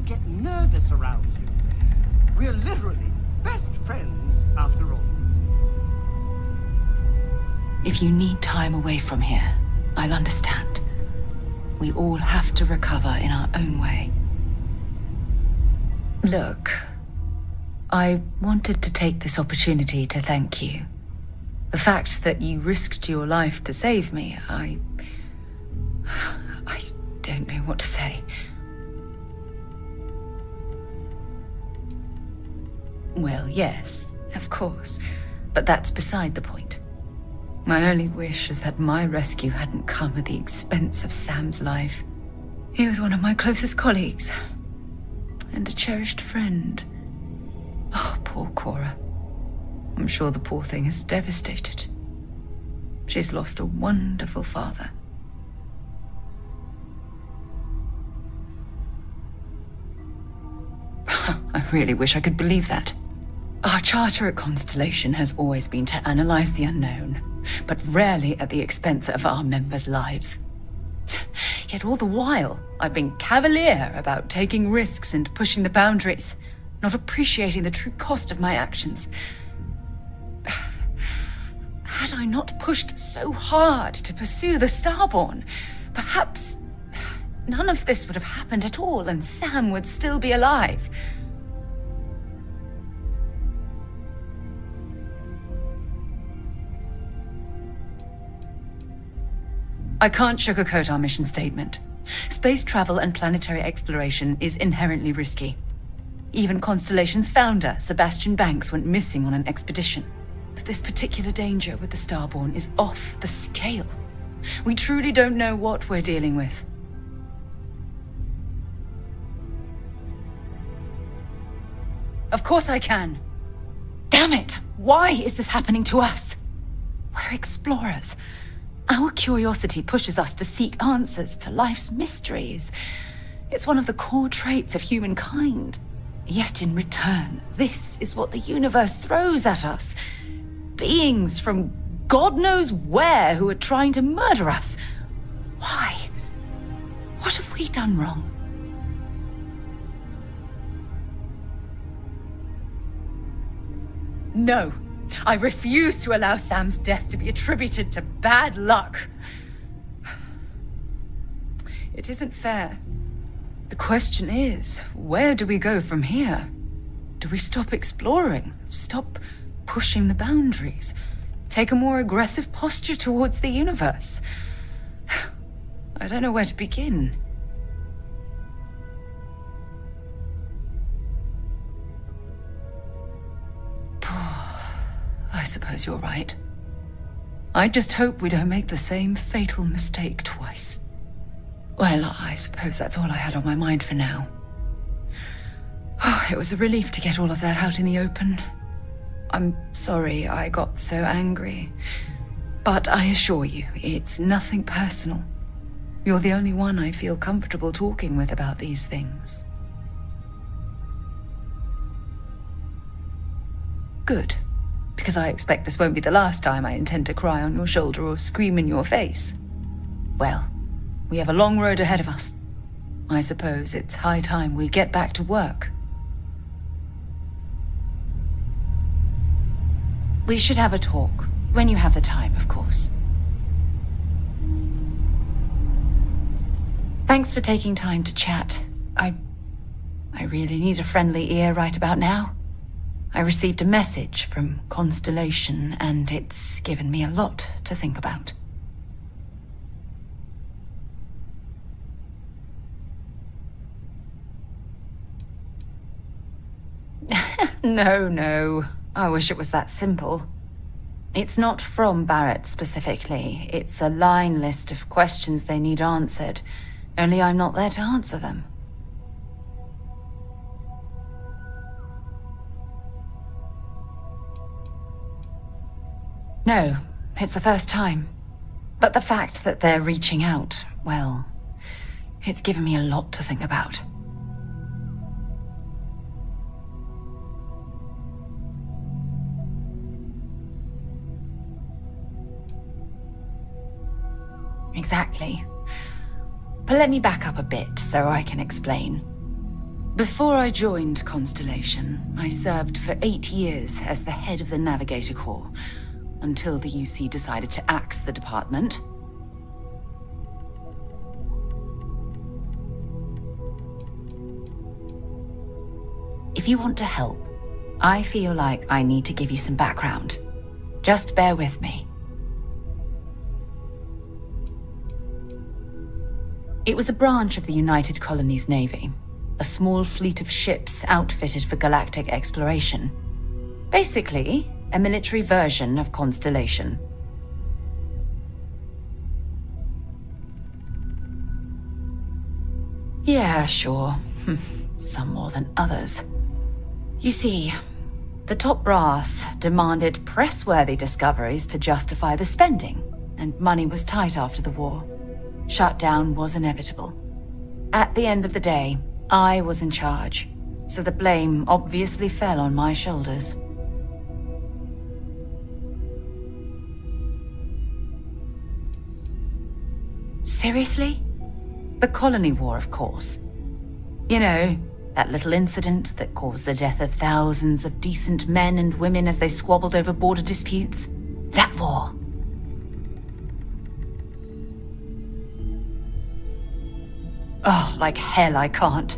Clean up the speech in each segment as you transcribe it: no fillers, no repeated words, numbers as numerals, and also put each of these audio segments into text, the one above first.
get nervous around you. We're literally best friends after all. If you need time away from here, I'll understand. We all have to recover in our own way. Look, I wanted to take this opportunity to thank you. The fact that you risked your life to save me, I don't know what to say. Well, yes, of course, but that's beside the point. My only wish is that my rescue hadn't come at the expense of Sam's life. He was one of my closest colleagues, and a cherished friend. Oh, poor Cora. I'm sure the poor thing is devastated. She's lost a wonderful father. I really wish I could believe that. Our charter at Constellation has always been to analyze the unknown, but rarely at the expense of our members' lives. Yet all the while, I've been cavalier about taking risks and pushing the boundaries, not appreciating the true cost of my actions. Had I not pushed so hard to pursue the Starborn, perhaps none of this would have happened at all, and Sam would still be alive. I can't sugarcoat our mission statement. Space travel and planetary exploration is inherently risky. Even Constellation's founder, Sebastian Banks, went missing on an expedition. But this particular danger with the Starborn is off the scale. We truly don't know what we're dealing with. Of course I can. Damn it! Why is this happening to us? We're explorers. Our curiosity pushes us to seek answers to life's mysteries. It's one of the core traits of humankind. Yet in return, this is what the universe throws at us. Beings from God knows where who are trying to murder us. Why? What have we done wrong? No. I refuse to allow Sam's death to be attributed to bad luck. It isn't fair. The question is, where do we go from here? Do we stop exploring? Stop pushing the boundaries? Take a more aggressive posture towards the universe? I don't know where to begin. I suppose you're right. I just hope we don't make the same fatal mistake twice. Well, I suppose that's all I had on my mind for now. Oh, it was a relief to get all of that out in the open. I'm sorry I got so angry. But I assure you, it's nothing personal. You're the only one I feel comfortable talking with about these things. Good. Because I expect this won't be the last time I intend to cry on your shoulder or scream in your face. Well, we have a long road ahead of us. I suppose it's high time we get back to work. We should have a talk, when you have the time, of course. Thanks for taking time to chat. I really need a friendly ear right about now. I received a message from Constellation, and it's given me a lot to think about. No. I wish it was that simple. It's not from Barrett specifically. It's a line list of questions they need answered, only I'm not there to answer them. No, it's the first time. But the fact that they're reaching out, well, it's given me a lot to think about. Exactly. But let me back up a bit so I can explain. Before I joined Constellation, I served for 8 years as the head of the Navigator Corps, until the UC decided to axe the department. If you want to help, I feel like I need to give you some background. Just bear with me. It was a branch of the United Colonies Navy, a small fleet of ships outfitted for galactic exploration. Basically, a military version of Constellation. Yeah, sure. Some more than others. You see, the top brass demanded press-worthy discoveries to justify the spending, and money was tight after the war. Shutdown was inevitable. At the end of the day, I was in charge, so the blame obviously fell on my shoulders. Seriously? The Colony War, of course. You know, that little incident that caused the death of thousands of decent men and women as they squabbled over border disputes? That war. Oh, like hell I can't.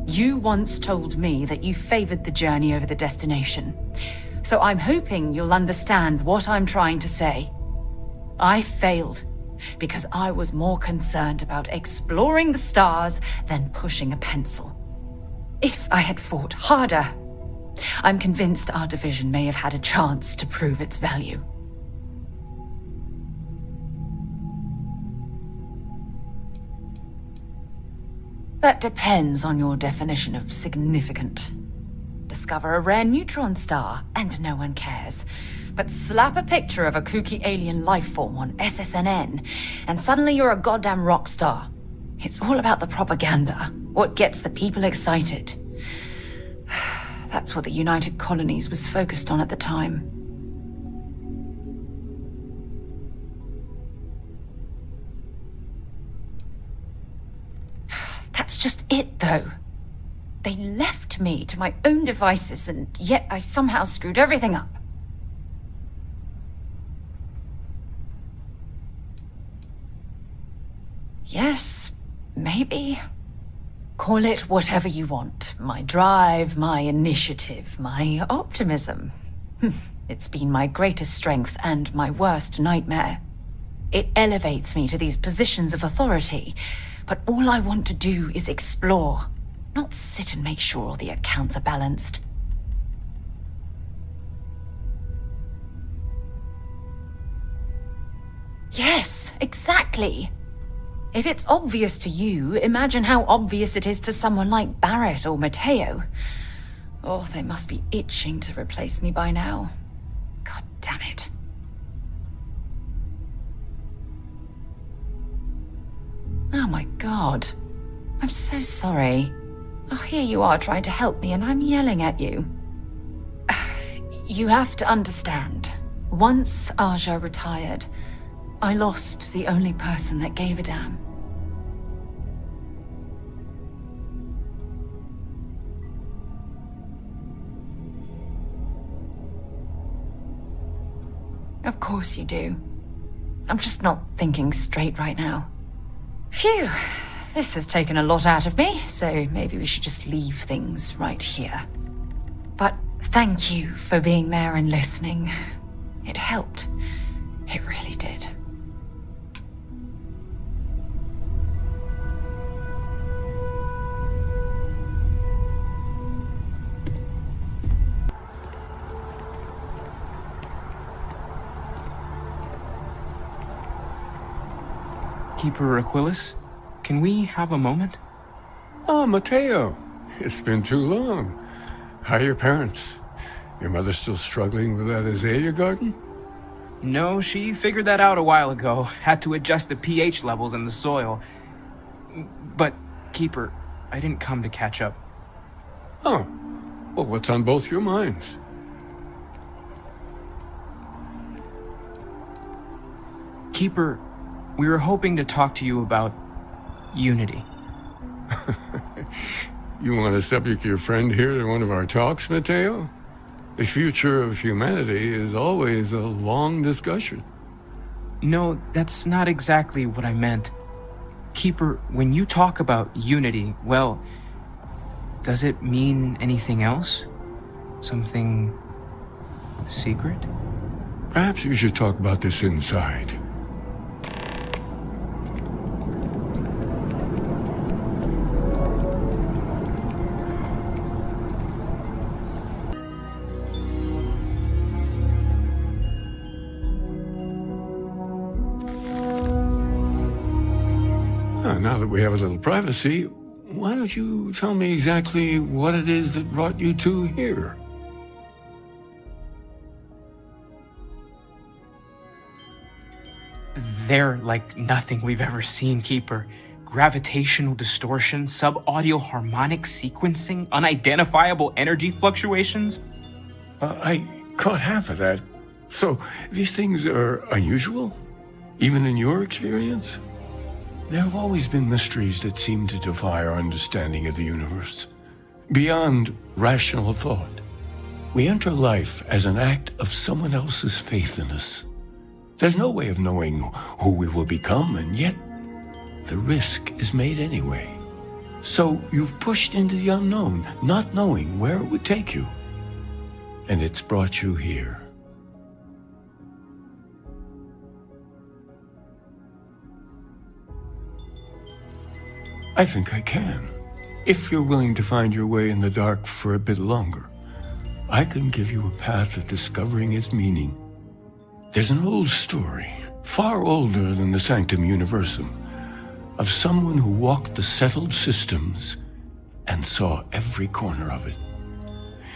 You once told me that you favored the journey over the destination. So I'm hoping you'll understand what I'm trying to say. I failed because I was more concerned about exploring the stars than pushing a pencil. If I had fought harder, I'm convinced our division may have had a chance to prove its value. That depends on your definition of significant. Discover a rare neutron star, and no one cares. But slap a picture of a kooky alien life form on SSNN, and suddenly you're a goddamn rock star. It's all about the propaganda, what gets the people excited. That's what the United Colonies was focused on at the time. That's just it, though. They left me to my own devices, and yet I somehow screwed everything up. Yes, maybe. Call it whatever you want. My drive, my initiative, my optimism. It's been my greatest strength and my worst nightmare. It elevates me to these positions of authority, but all I want to do is explore, not sit and make sure all the accounts are balanced. Yes, exactly. If it's obvious to you, imagine how obvious it is to someone like Barrett or Mateo. Oh, they must be itching to replace me by now. God damn it. Oh my God. I'm so sorry. Oh, here you are trying to help me and I'm yelling at you. You have to understand. Once Aja retired, I lost the only person that gave a damn. Of course you do. I'm just not thinking straight right now. Phew, this has taken a lot out of me, so maybe we should just leave things right here. But thank you for being there and listening. It helped. It really did. Keeper Aquilus, can we have a moment? Ah, Mateo. It's been too long. How are your parents? Your mother still struggling with that azalea garden? No, she figured that out a while ago. Had to adjust the pH levels in the soil. But, Keeper, I didn't come to catch up. Oh. Well, what's on both your minds? Keeper, we were hoping to talk to you about Unity. You want to subject your friend here to one of our talks, Matteo? The future of humanity is always a long discussion. No, that's not exactly what I meant. Keeper, when you talk about unity, well, does it mean anything else? Something secret? Perhaps you should talk about this inside. Now that we have a little privacy, why don't you tell me exactly what it is that brought you two here? They're like nothing we've ever seen, Keeper. Gravitational distortion, sub-audio harmonic sequencing, unidentifiable energy fluctuations. I caught half of that. So, these things are unusual? Even in your experience? There have always been mysteries that seem to defy our understanding of the universe. Beyond rational thought, we enter life as an act of someone else's faith in us. There's no way of knowing who we will become, and yet the risk is made anyway. So you've pushed into the unknown, not knowing where it would take you. And it's brought you here. I think I can. If you're willing to find your way in the dark for a bit longer, I can give you a path to discovering its meaning. There's an old story, far older than the Sanctum Universum, of someone who walked the settled systems and saw every corner of it.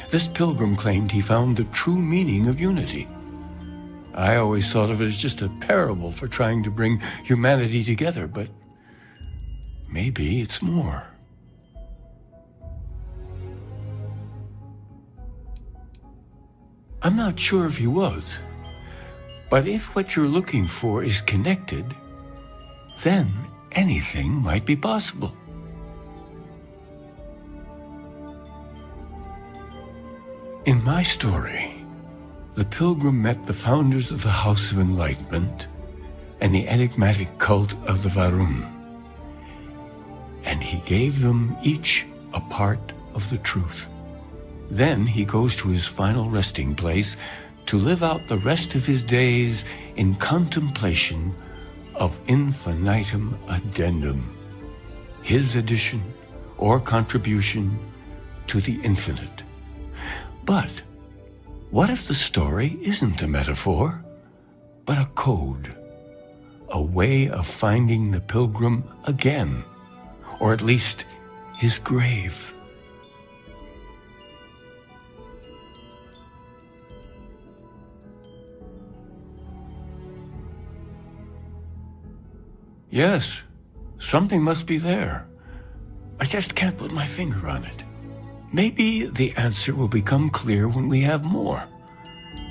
This pilgrim claimed he found the true meaning of unity. I always thought of it as just a parable for trying to bring humanity together, but maybe it's more. I'm not sure if he was, but if what you're looking for is connected, then anything might be possible. In my story, the pilgrim met the founders of the House of Enlightenment and the enigmatic cult of the Varun, and he gave them each a part of the truth. Then he goes to his final resting place to live out the rest of his days in contemplation of infinitum addendum, his addition or contribution to the infinite. But what if the story isn't a metaphor, but a code, a way of finding the pilgrim again, or at least his grave? Yes, something must be there. I just can't put my finger on it. Maybe the answer will become clear when we have more.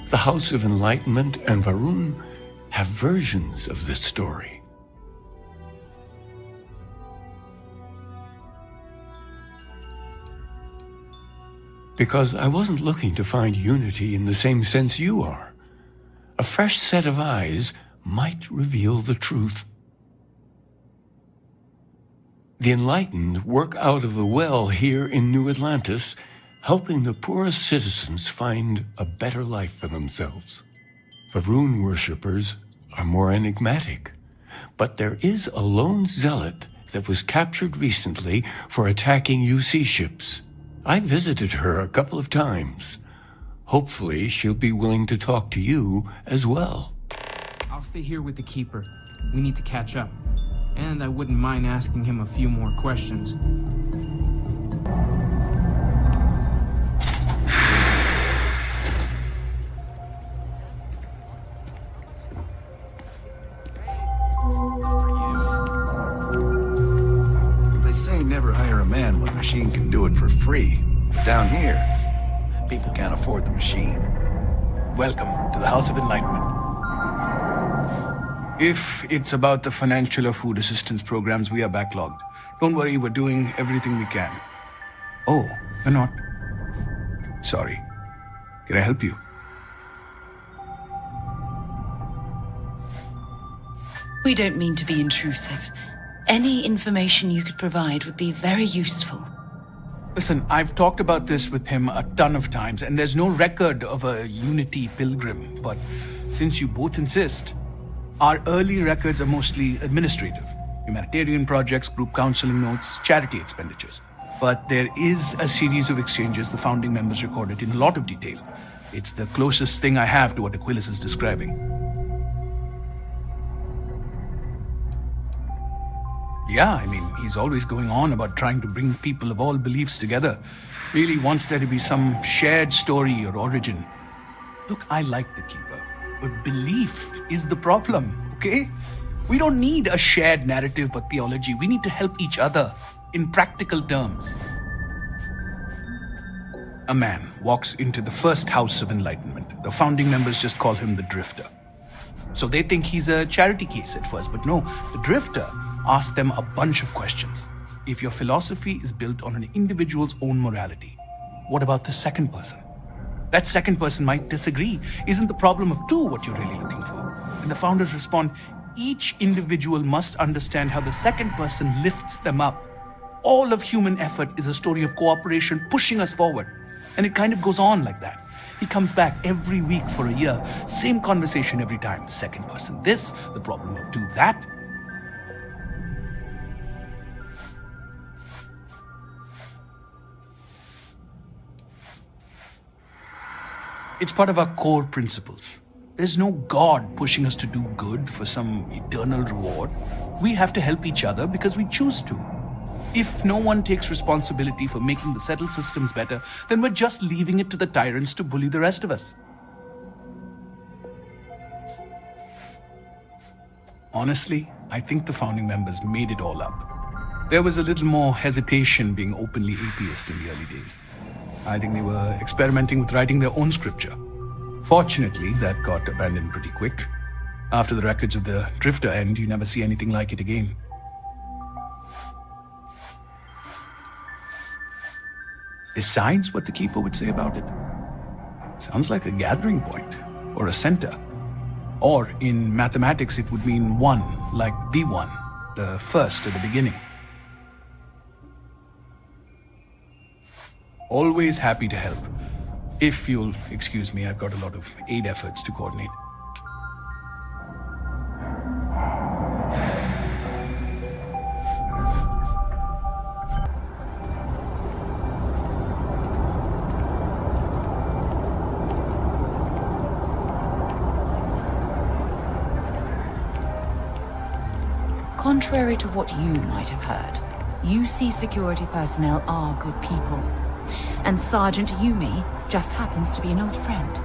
The House of Enlightenment and Varun have versions of this story. Because I wasn't looking to find unity in the same sense you are. A fresh set of eyes might reveal the truth. The enlightened work out of the well here in New Atlantis, helping the poorest citizens find a better life for themselves. Varun worshippers are more enigmatic, but there is a lone zealot that was captured recently for attacking UC ships. I visited her a couple of times. Hopefully she'll be willing to talk to you as well. I'll stay here with the Keeper. We need to catch up. And I wouldn't mind asking him a few more questions. But they say never hire a man when a machine can do it for free. But down here, people can't afford the machine. Welcome to the House of Enlightenment. If it's about the financial or food assistance programs, we are backlogged. Don't worry, we're doing everything we can. Oh, you're not. Sorry. Can I help you? We don't mean to be intrusive. Any information you could provide would be very useful. Listen, I've talked about this with him a ton of times, and there's no record of a Unity pilgrim. But since you both insist, our early records are mostly administrative. Humanitarian projects, group counseling notes, charity expenditures. But there is a series of exchanges the founding members recorded in a lot of detail. It's the closest thing I have to what Aquilus is describing. Yeah, I mean, he's always going on about trying to bring people of all beliefs together. Really wants there to be some shared story or origin. Look, I like the Keeper, but belief is the problem, okay? We don't need a shared narrative or theology. We need to help each other in practical terms. A man walks into the first House of Enlightenment. The founding members just call him the Drifter. So they think he's a charity case at first, but no, the Drifter asks them a bunch of questions. If your philosophy is built on an individual's own morality, what about the second person? That second person might disagree. Isn't the problem of two what you're really looking for? And the founders respond, each individual must understand how the second person lifts them up. All of human effort is a story of cooperation pushing us forward. And it kind of goes on like that. He comes back every week for a year. Same conversation every time. Second person this, the problem of two that. It's part of our core principles. There's no God pushing us to do good for some eternal reward. We have to help each other because we choose to. If no one takes responsibility for making the settled systems better, then we're just leaving it to the tyrants to bully the rest of us. Honestly, I think the founding members made it all up. There was a little more hesitation being openly atheist in the early days. I think they were experimenting with writing their own scripture. Fortunately, that got abandoned pretty quick. After the records of the Drifter end, you never see anything like it again. Besides what the Keeper would say about it, sounds like a gathering point, or a center. Or in mathematics, it would mean one, like the one, the first at the beginning. Always happy to help. If you'll excuse me, I've got a lot of aid efforts to coordinate. Contrary to what you might have heard, UC security personnel are good people. And Sergeant Yumi just happens to be an old friend.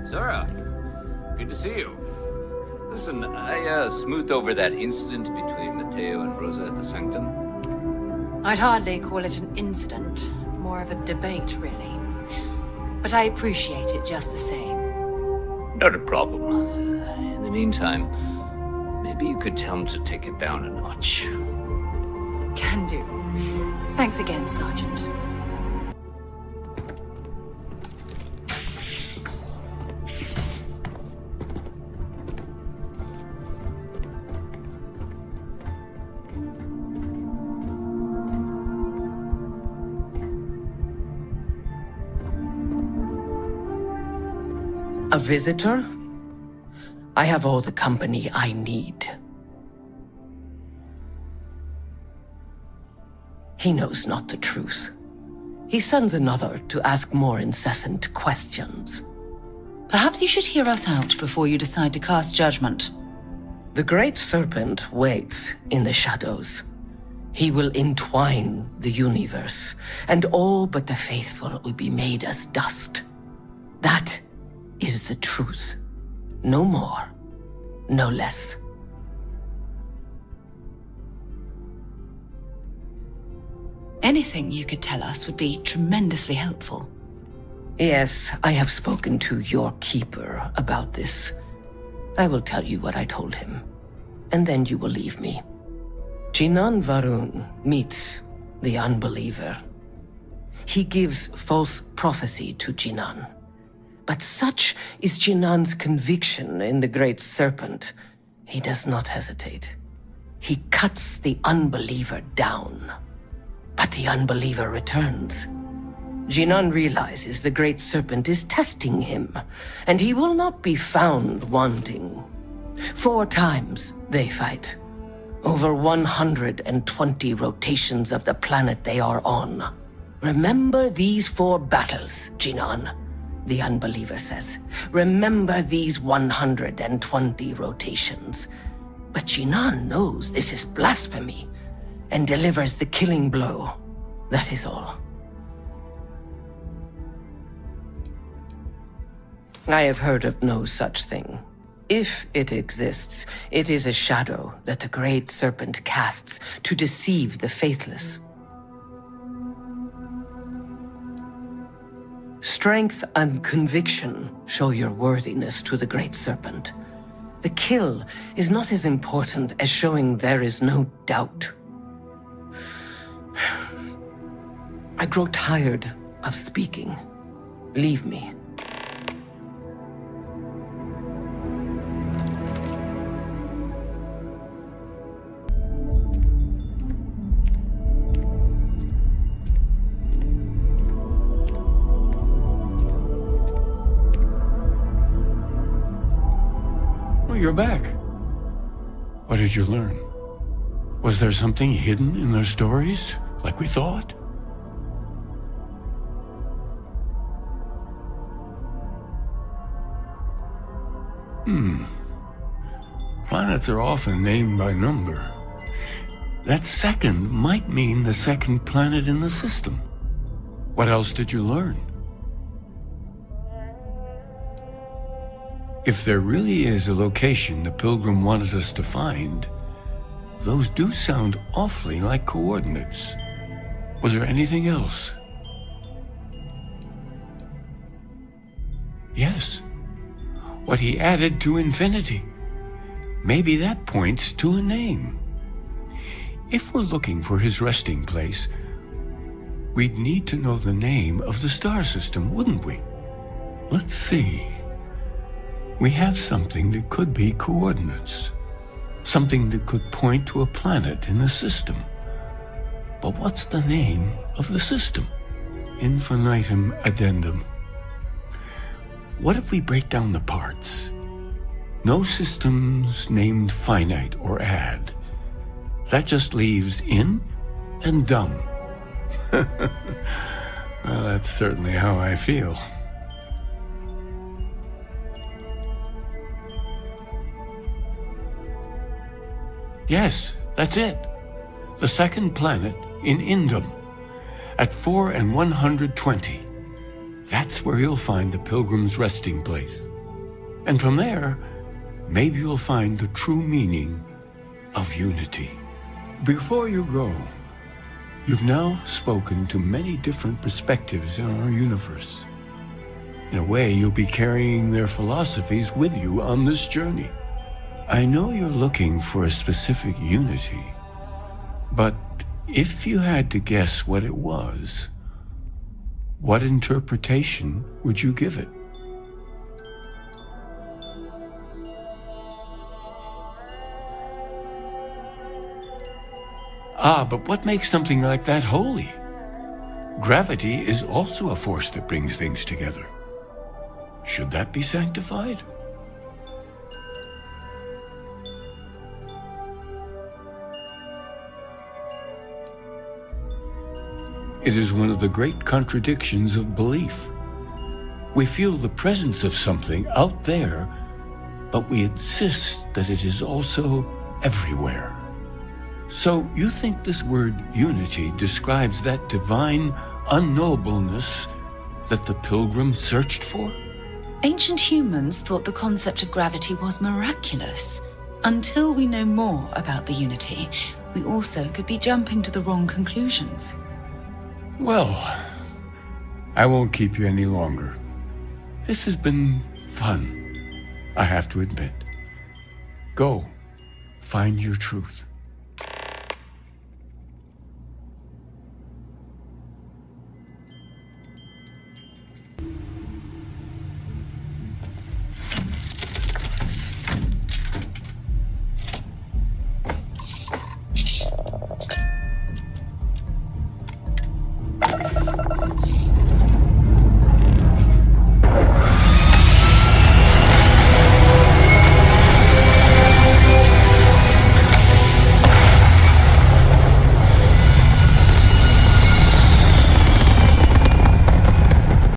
Zara, good to see you. Listen, I smoothed over that incident between Matteo and Rosa at the Sanctum. I'd hardly call it an incident, more of a debate, really. But I appreciate it just the same. Not a problem. In the meantime, maybe you could tell him to take it down a notch. Can do. Thanks again, Sergeant. A visitor? I have all the company I need. He knows not the truth. He sends another to ask more incessant questions. Perhaps you should hear us out before you decide to cast judgment. The Great Serpent waits in the shadows. He will entwine the universe, and all but the faithful will be made as dust. That is the truth. No more, no less. Anything you could tell us would be tremendously helpful. Yes, I have spoken to your keeper about this. I will tell you what I told him, and then you will leave me. Jinan Varun meets the unbeliever. He gives false prophecy to Jinan. But such is Jinan's conviction in the Great Serpent, he does not hesitate. He cuts the unbeliever down. But the unbeliever returns. Jinan realizes the Great Serpent is testing him, and he will not be found wanting. 4 times they fight. Over 120 rotations of the planet they are on. Remember these 4 battles, Jinan, the unbeliever says. Remember these 120 rotations. But Jinan knows this is blasphemy and delivers the killing blow. That is all. I have heard of no such thing. If it exists, it is a shadow that the Great Serpent casts to deceive the faithless. Strength and conviction show your worthiness to the Great Serpent. The kill is not as important as showing there is no doubt. I grow tired of speaking. Leave me. You're back. What did you learn? Was there something hidden in their stories, like we thought? Planets are often named by number. That second might mean the second planet in the system. What else did you learn? If there really is a location the Pilgrim wanted us to find, those do sound awfully like coordinates. Was there anything else? Yes. What he added to infinity. Maybe that points to a name. If we're looking for his resting place, we'd need to know the name of the star system, wouldn't we? Let's see. We have something that could be coordinates. Something that could point to a planet in the system. But what's the name of the system? Infinitum addendum. What if we break down the parts? No systems named finite or add. That just leaves in and dumb. Well, that's certainly how I feel. Yes, that's it. The second planet in Indum, at 4 and 120. That's where you'll find the Pilgrim's resting place. And from there, maybe you'll find the true meaning of unity. Before you go, you've now spoken to many different perspectives in our universe. In a way, you'll be carrying their philosophies with you on this journey. I know you're looking for a specific unity, but if you had to guess what it was, what interpretation would you give it? But what makes something like that holy? Gravity is also a force that brings things together. Should that be sanctified? It is one of the great contradictions of belief. We feel the presence of something out there, but we insist that it is also everywhere. So you think this word unity describes that divine unknowableness that the Pilgrim searched for? Ancient humans thought the concept of gravity was miraculous. Until we know more about the Unity, we also could be jumping to the wrong conclusions. Well, I won't keep you any longer. This has been fun, I have to admit. Go, find your truth.